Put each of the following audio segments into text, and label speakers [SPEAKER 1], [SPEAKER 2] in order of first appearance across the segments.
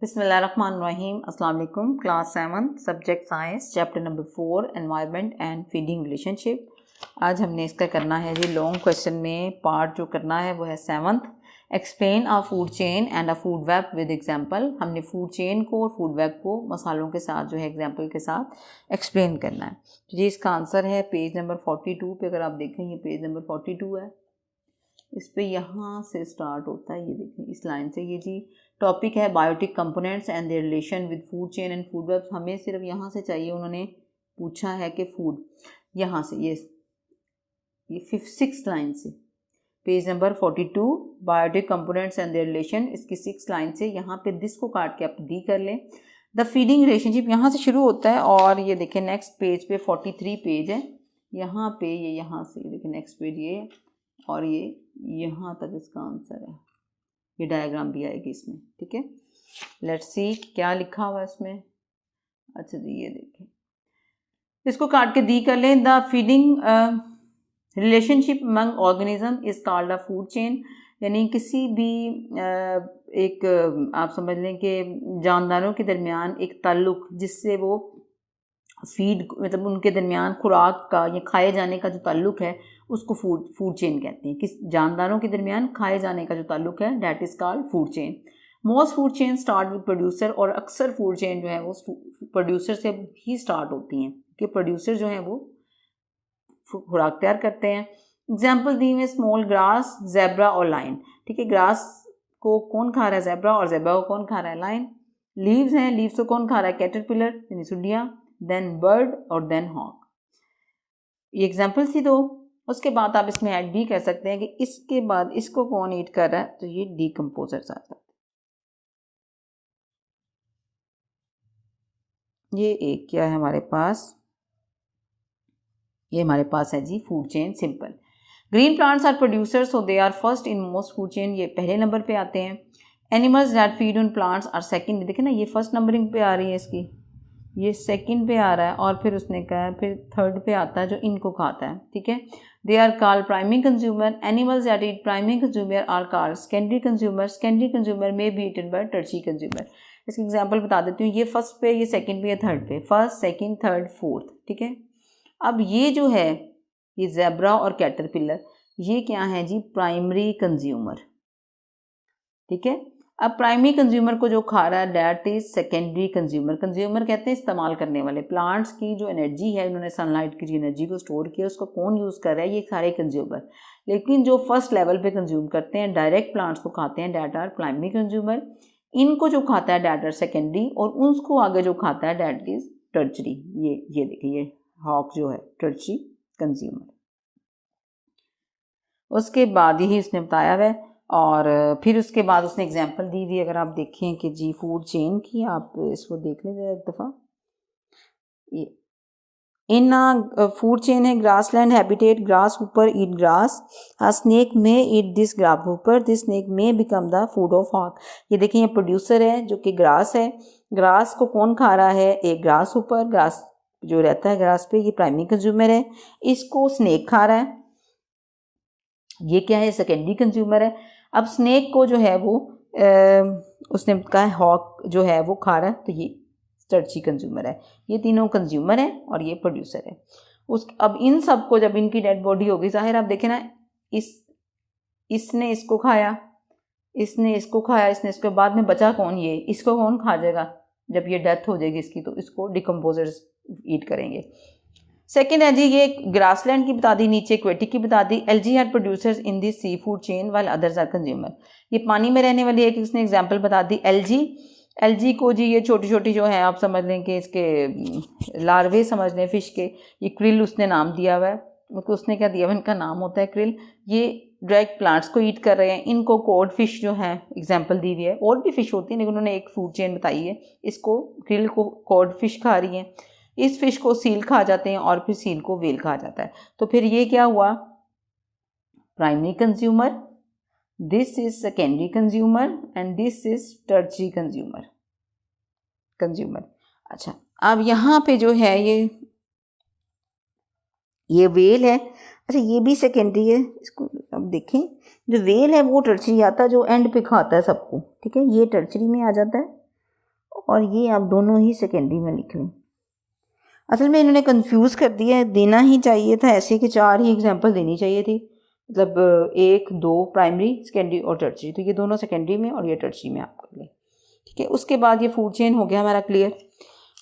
[SPEAKER 1] बिस्मिल्लाहिर्रहमानिर्रहीम। अस्सलाम वालेकुम। Class 7 subject science chapter number 4 environment and feeding relationship. आज हमने इसका करना है जी लॉन्ग क्वेश्चन में पार्ट जो करना है वो है 7th। Explain a food chain and a food web with example. हमने फूड चेन को और फूड वेब को मसालों के साथ जो है एग्जांपल के साथ एक्सप्लेन करना है। तो जी इसका आंसर है पेज नंबर 42 पे। अगर आप देखें ये पेज नंबर 42 है, इस पे यहाँ से स्टार्ट होता है। ये देखें इस लाइन से। ये जी टॉपिक है biotic components and their relation with food chain and food web. हमें सिर्फ यहाँ से चाहिए। उन्होंने पूछा है कि फूड यहाँ से ये 6 लाइन से page number 42 biotic components and their relation, इसकी 6 लाइन से यहाँ पे दिस को काट के आप डी कर लें। द फीडिंग रिलेशनशिप यहाँ से शुरू होता है और ये देखें नेक्स्ट पेज पे 43 पेज है। यहाँ पे ये यहाँ से देखें नेक्स्ट पेज ये और ये यहाँ तक इसका आंसर है। ये डायग्राम भी आएगी इसमें, ठीक है। लेट्स सी क्या लिखा हुआ है इसमें। अच्छा जी ये देखें, इसको काट के दी कर लें। The feeding relationship among organism is called a food chain. यानी किसी भी एक आप समझ लें कि जानदारों के दरमियान एक ताल्लुक जिससे वो फीड मतलब उनके दरमियान खुराक का या खाए जाने का जो ताल्लुक है उसको फूड चेन कहते हैं। किस जानदारों के दरमियान खाए जाने का जो ताल्लुक है that is called food chain. Most food chain start with producer, और अक्सर फूड चेन जो है वो प्रोड्यूसर से ही स्टार्ट होती हैं कि प्रोड्यूसर जो है वो खुराक तैयार करते हैं। एग्जाम्पल दी हुई स्मॉल ग्रास, जेब्रा और लाइन, ठीक है। ग्रास को कौन खा रहा है? जेब्रा। और जेब्रा को कौन खा रहा है? लाइन। लीव्स हैं, लीव्स को कौन खा रहा है? कैटरपिलर यानी सुंडियाँ, देन बर्ड और देन हॉक। ये एग्जाम्पल थी दो। उसके बाद आप इसमें ऐड भी कर सकते हैं कि इसके बाद इसको कौन ईट कर रहा है, तो ये डिकम्पोजर्स आ जाते हैं। ये एक क्या है हमारे पास? ये हमारे पास है जी food chain simple. Green plants are producers so they are first in most food chain, ये पहले नंबर पे आते हैं। Animals that feed on plants are second. देखें ना ये फर्स्ट नंबरिंग पे आ रही है इसकी, ये सेकंड पे आ रहा है और फिर उसने कहा है फिर थर्ड पे आता है जो इनको खाता है, ठीक है। They are called primary consumer. Animals that eat primary consumer are called secondary consumer. Secondary consumer में be eaten by tertiary consumer. इसकी एग्जांपल बता देती हूँ। ये फर्स्ट पे, ये सेकंड पे, ये थर्ड पे, फर्स्ट सेकंड थर्ड फोर्थ, ठीक है। अब ये जो है ये जेब्रा और कैटरपिलर ये क्या है जी? प्राइमरी कंज्यूमर, ठीक है। अब प्राइमरी कंज्यूमर को जो खा रहा है that is secondary consumer. Consumer कहते हैं इस्तेमाल करने वाले। प्लांट्स की जो एनर्जी है, उन्होंने सनलाइट की जो एनर्जी को स्टोर किया उसको कौन यूज़ कर रहा है? ये सारे कंज्यूमर। लेकिन जो फर्स्ट लेवल पे कंज्यूम करते हैं डायरेक्ट प्लांट्स को खाते हैं दैट आर प्राइमरी कंज्यूमर। इनको जो खाता है दैट आर सेकेंडरी, और उसको आगे जो खाता है दैट इज टर्चरी। ये देखिए ये हॉक जो है टर्चरी कंज्यूमर। उसके बाद यही उसने बताया हुआ है और फिर उसके बाद उसने एग्जांपल दी हुई। अगर आप देखें कि जी फूड चेन की, आप इसको देख लें एक दफ़ा। ये इन फूड चेन है ग्रासलैंड हैबिटेट, ग्रास ऊपर ईट ग्रास, अ स्नेक में ईट दिस ग्रास ऊपर, दिस स्नेक में become the food of hawk. ये देखें ये प्रोड्यूसर है जो कि ग्रास है। ग्रास को कौन खा रहा है? एक ग्रास ऊपर, ग्रास जो रहता है ग्रास पे, ये प्राइमरी कंज्यूमर है। इसको स्नेक खा रहा है, ये क्या है? सेकेंडरी कंज्यूमर है। अब स्नेक को जो है वो उसने कहा हॉक जो है वो खा रहा है, तो ये टर्चरी कंज्यूमर है। ये तीनों कंज्यूमर है और ये प्रोड्यूसर है। अब इन सब को जब इनकी डेड बॉडी होगी, जाहिर आप देखें ना, इसने इसको खाया, इसने इसको खाया, इसने इसके बाद में बचा कौन? ये। इसको कौन खा जाएगा जब ये डेथ हो जाएगी इसकी? तो इसको डिकम्पोजर्स ईट करेंगे। सेकेंड है जी ये ग्रासलैंड की बता दी, नीचे एक्वेटिक की बता दी। Algae are producers in this sea food chain while others are consumer. ये पानी में रहने वाली है कि उसने एग्जांपल बता दी। एल्गी को जी ये छोटी छोटी जो है आप समझ लें कि इसके लार्वे समझ लें फिश के। ये क्रिल उसने नाम दिया हुआ है, तो उसने क्या दिया हुआ? इनका नाम होता है क्रिल। ये डायरेक्ट प्लांट्स को ईट कर रहे हैं। इनको कॉड फिश जो है एग्जाम्पल दी हुई है। और भी फिश होती है लेकिन उन्होंने एक फूड चेन बताई है। इसको क्रिल को कॉड फिश खा रही है। इस फिश को सील खा जाते हैं और फिर सील को व्हेल खा जाता है। तो फिर ये क्या हुआ? Primary consumer, this is secondary consumer and this is tertiary consumer. अच्छा अब यहाँ पे जो है ये व्हेल है। अच्छा ये भी सेकेंडरी है। इसको अब देखें, जो व्हेल है वो टर्चरी आता है, जो एंड पे खाता है सबको, ठीक है। ये टर्चरी में आ जाता है और ये आप दोनों ही सेकेंडरी में लिख लें। असल में इन्होंने कंफ्यूज कर दिया है, देना ही चाहिए था ऐसे कि 4 ही एग्जांपल देनी चाहिए थी, मतलब 1 2 प्राइमरी, सेकेंडरी और टर्चरी, तो ये दोनों सेकेंडरी में और ये टर्चरी में आप कर लें। ठीक है, उसके बाद ये फूड चेन हो गया हमारा क्लियर।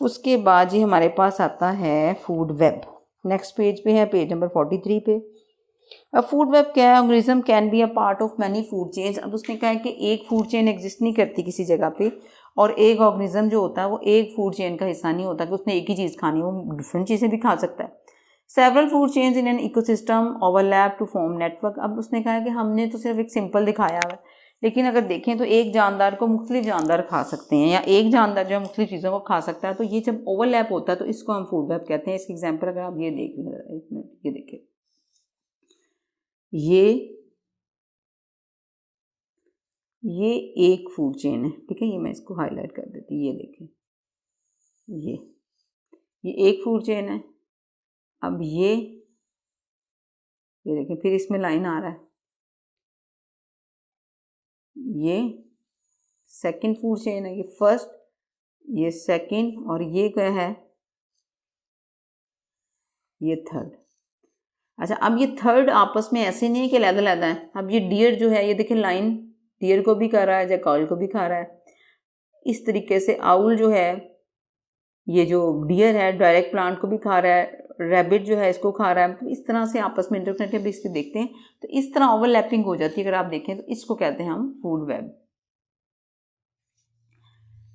[SPEAKER 1] उसके बाद ये हमारे पास आता है फूड वेब। नेक्स्ट पेज पे है, पेज नंबर 43 पे। अब फूड वेब क्या है? Organism can be a part of many food chains. अब उसने कहा है कि एक फूड चेन एग्जिस्ट नहीं करती किसी जगह पे, और एक ऑर्गेनिज्म जो होता है वो एक फूड चेन का हिस्सा नहीं होता कि उसने एक ही चीज़ खानी, वो डिफरेंट चीज़ें भी खा सकता है। Several food chains in an ecosystem overlap to form network. अब उसने कहा है कि हमने तो सिर्फ एक सिंपल दिखाया है, लेकिन अगर देखें तो एक जानदार को मुख्तलिफ जानदार खा सकते हैं, या एक जानदार जो है मुख्तलिफ चीज़ों को खा सकता है। तो ये जब ओवरलैप होता है तो इसको हम फूड वेब कहते हैं। इसकी एग्जाम्पल अगर आप ये देख लें, एक मिनट, ये देखिए, ये एक फूड चेन है। ठीक है, ये मैं इसको हाईलाइट कर देती हूँ, ये देखें, ये एक फूड चेन है। अब ये देखें, फिर इसमें लाइन आ रहा है, ये सेकंड फूड चेन है, ये फर्स्ट, ये सेकंड, और ये क्या है, ये थर्ड। अच्छा, अब ये थर्ड आपस में ऐसे नहीं है कि अलग-अलग है। अब ये डियर जो है, ये देखें लाइन डियर को भी खा रहा है, जैकल को भी खा रहा है। इस तरीके से आउल जो है, ये जो डियर है डायरेक्ट प्लांट को भी खा रहा है, रैबिट जो है इसको खा रहा है। मतलब इस तरह से आपस में इंटरकनेक्टेड भी इसके देखते हैं, तो इस तरह ओवरलैपिंग हो जाती है। अगर आप देखें तो इसको कहते हैं हम फूड वेब।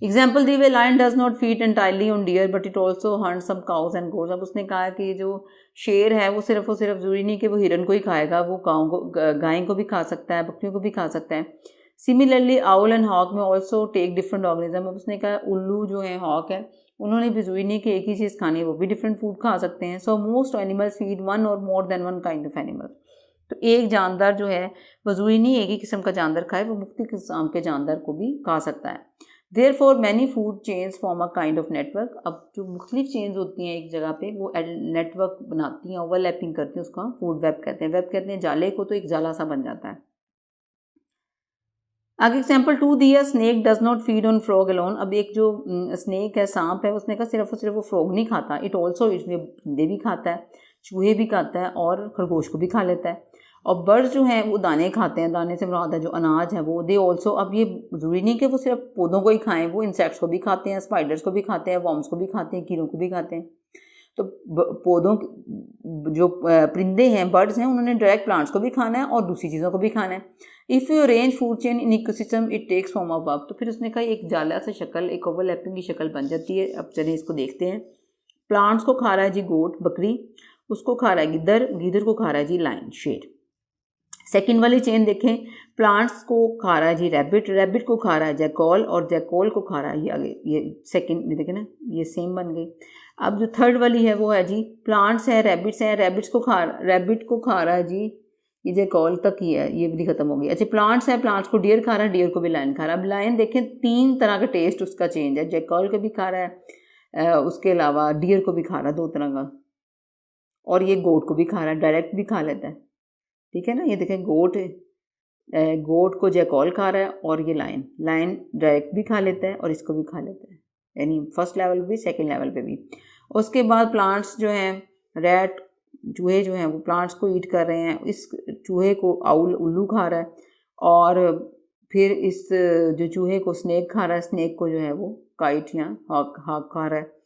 [SPEAKER 1] एग्जाम्पल दी हुए, lion does not feed entirely on deer but it also hunt some cows and goats. अब उसने कहा कि जो शेर है वो सिर्फ जरूरी नहीं कि वो हिरन को ही खाएगा, वो काऊ को, गाय को भी खा सकता है, बकरियों को भी खा सकता है। सिमिलरली आउल एंड हॉक में ऑल्सो टेक डिफरेंट ऑर्गेनिज्म। अब उसने कहा उल्लू जो है, हॉक है, उन्होंने भी जरूरी नहीं कि एक ही चीज़ खानी है, वो भी डिफरेंट फूड खा सकते हैं। So most animals feed one और more than one kind of animal. तो एक जानदार जो है वो जरूरी नहीं एक ही किस्म का जानदार खाए, वो मुख्तलिफ किस्म के जानदार को भी खा सकता है। Therefore many food chains form a kind of network। अब जो मुख्तलिफ चेन्स होती हैं एक जगह पे, वो नेटवर्क बनाती हैं, ओवरलैपिंग करती हैं, उसका फूड वेब कहते हैं। वेब कहते हैं जाले को, तो एक जाला सा बन जाता है। आगे एग्जाम्पल 2 दिया, snake does not feed on frog alone. अब एक जो स्नेक है, सांप है, उसने कहा सिर्फ वो फ्रॉग नहीं खाता, इट ऑल्सो इसमें अंडे भी खाता है, चूहे भी खाता है और खरगोश को भी खा लेता है। और बर्ड्स जो हैं वो दाने खाते हैं, दाने से मुराद है जो अनाज है वो, दे ऑल्सो। अब ये ज़रूरी नहीं कि वो सिर्फ पौधों को ही खाएं, वो इंसेक्ट्स को भी खाते हैं, स्पाइडर्स को भी खाते हैं, वॉर्म्स को भी खाते हैं, कीड़ों को भी खाते हैं। तो पौधों जो परिंदे हैं, बर्ड्स हैं, उन्होंने डायरेक्ट प्लांट्स को भी खाना है और दूसरी चीज़ों को भी खाना है। If you arrange food chain in ecosystem it takes form of work. तो फिर उसने कहा एक जाला सा शक्ल, एक ओवरलैपिंग की शक्ल बन जाती है। अब चलिए इसको देखते हैं। प्लांट्स को खा रहा है जी गोट, बकरी, उसको खा रहा है गिद्दर, गिद्दर को खा रहा है जी लाइन, शेर। सेकंड वाली चेन देखें, प्लांट्स को खा रहा है जी रैबिट, रैबिट को खा रहा है जैकॉल और जैकॉल को खा रहा है ये आगे, ये सेकंड में देखें ना, ये सेम बन गई। अब जो थर्ड वाली है वो है जी प्लांट्स हैं, रैबिट्स हैं, रैबिट को खा रहा है जी ये जैकॉल तक ही है, ये भी खत्म हो गई। अच्छा, प्लांट्स है, प्लांट्स को डियर खा रहा है, डियर को भी लायन खा रहा है। अब लायन देखें 3 तरह का टेस्ट उसका चेंज है, जैकॉल को भी खा रहा है, उसके अलावा डियर को भी खा रहा है 2 तरह का, और ये गोट को भी खा रहा है, डायरेक्ट भी खा लेता है। ठीक है ना, ये देखें गोट को जैकॉल खा रहा है और ये लाइन डायरेक्ट भी खा लेता है और इसको भी खा लेता है, यानी फर्स्ट लेवल भी सेकंड लेवल पे भी। उसके बाद प्लांट्स जो हैं, रैट चूहे जो हैं वो प्लांट्स को ईट कर रहे हैं, इस चूहे को उल्लू खा रहा है, और फिर इस जो चूहे को स्नेक खा रहा है, स्नेक को जो है वो काइट या हाक खा रहा है।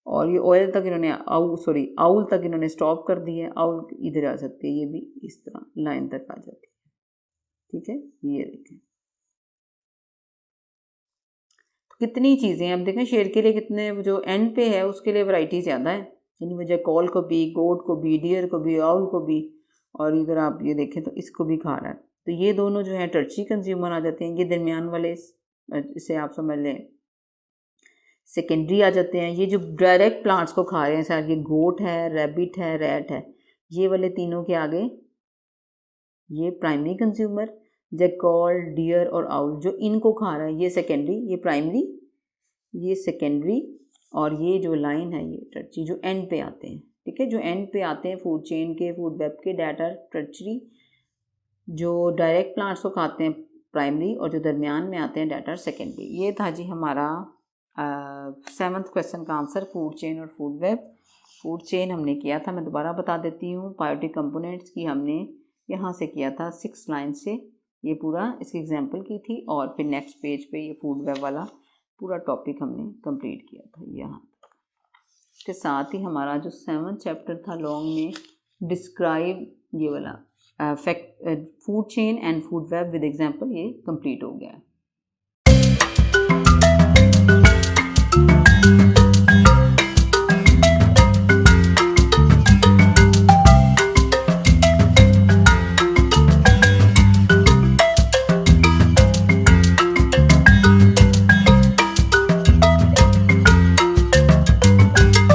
[SPEAKER 1] और ये ऑयल तक इन्होंने आउल तक इन्होंने स्टॉप कर दी है, आउल इधर आ सकती है, ये भी इस तरह लाइन तक आ जाती है। ठीक है, ये देखें तो कितनी चीज़ें हैं। अब देखें शेर के लिए कितने, जो एंड पे है उसके लिए वैरायटी ज़्यादा है, यानी मुझे कॉल को भी, गोट को भी, डियर को भी, आउल को भी, और इधर आप ये देखें तो इसको भी खा रहा है। तो ये दोनों जो हैं टर्ची कंज्यूमर आ जाते हैं, ये दरमियान वाले, इसे आप समझ लें सेकेंडरी आ जाते हैं। ये जो डायरेक्ट प्लांट्स को खा रहे हैं सर, ये गोट है, रैबिट है, रैट है, ये वाले तीनों के आगे ये प्राइमरी कंज्यूमर, जैकॉल, डियर और आउल जो इनको खा रहा है, ये सेकेंडरी, ये प्राइमरी, ये सेकेंडरी, और ये जो लाइन है ये टर्ची, जो एंड पे आते हैं। ठीक है, जो एंड पे आते हैं फूड चेन के, फूड वेब के, डाटा टर्चरी, जो डायरेक्ट प्लांट्स को खाते हैं प्राइमरी, और जो दरमियान में आते हैं डाटा सेकेंडरी। ये था जी हमारा 7th क्वेश्चन का आंसर फूड चेन और फूड वेब। फूड चेन हमने किया था, मैं दोबारा बता देती हूँ, बायोटिक कंपोनेंट्स की हमने यहाँ से किया था 6 लाइन से, ये पूरा इसकी एग्जांपल की थी, और फिर नेक्स्ट पेज पे ये फूड वेब वाला पूरा टॉपिक हमने कंप्लीट किया था यहाँ। इसके साथ ही हमारा जो 7th चैप्टर था लॉन्ग में, डिस्क्राइब, ये वाला food chain and food web with example, ये कंप्लीट हो गया है।